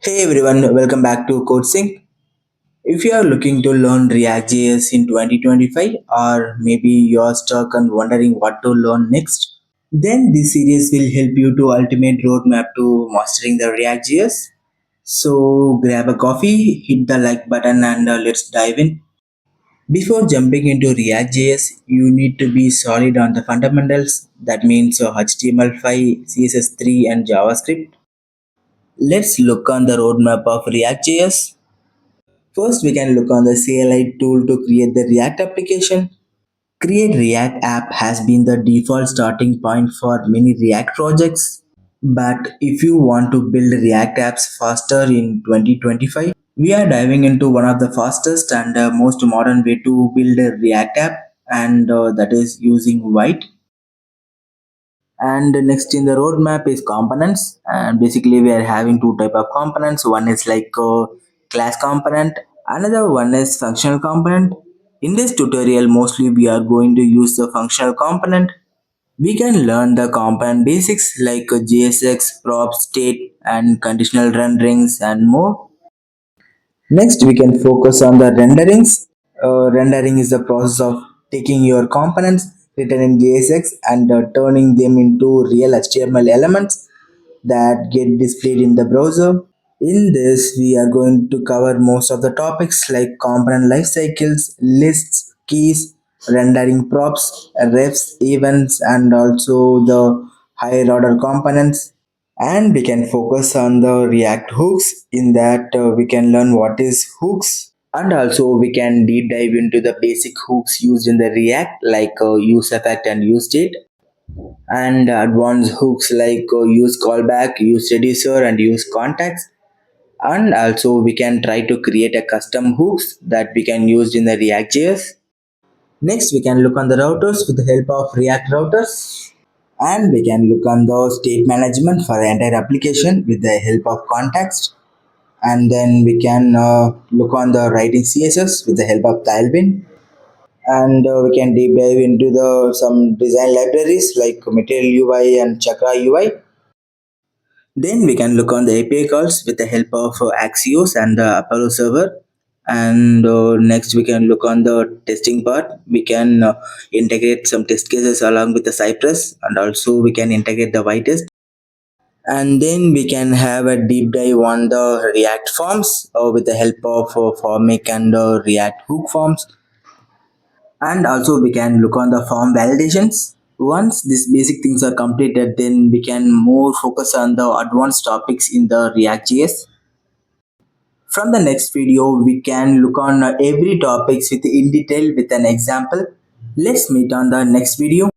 Hey everyone, welcome back to CodeSync. If you are looking to learn React.js in 2025 or maybe you are stuck and wondering what to learn next, then this series will help you to ultimate roadmap to mastering the React.js. So grab a coffee, hit the like button and let's dive in. Before jumping into React.js, you need to be solid on the fundamentals. That means HTML5, CSS3 and JavaScript. Let's look on the roadmap of React.js. First, we can look on the CLI tool to create the React application. Create React app has been the default starting point for many React projects. But if you want to build React apps faster in 2025, we are diving into one of the fastest and most modern way to build a React app, and that is using White. And next in the roadmap is components, and basically we are having two type of components. One is like class component, another one is functional component. In this tutorial mostly we are going to use the functional component. We can learn the component basics like JSX, prop, state and conditional renderings and more. Next, we can focus on the renderings. Rendering is the process of taking your components written in JSX and turning them into real HTML elements that get displayed in the browser. In this, we are going to cover most of the topics like component life cycles, lists, keys, rendering props, refs, events, and also the higher order components. And we can focus on the React hooks. In that, we can learn what is hooks, and also we can deep dive into the basic hooks used in the React like useEffect and useState, and advanced hooks like use callback, use reducer, and use contacts. And also we can try to create a custom hooks that we can use in the React.js. Next, we can look on the routers with the help of React routers, and we can look on the state management for the entire application with the help of context. And then we can look on the writing CSS with the help of Tailwind, and we can deep dive into the some design libraries like Material UI and Chakra UI. Then we can look on the API calls with the help of Axios and the Apollo server. And next we can look on the testing part. We can integrate some test cases along with the Cypress, and also we can integrate the whitest. And then we can have a deep dive on the React forms with the help of Formic and React hook forms. And also we can look on the form validations. Once these basic things are completed, then we can more focus on the advanced topics in the React.js. From the next video, we can look on every topics with in detail with an example. Let's meet on the next video.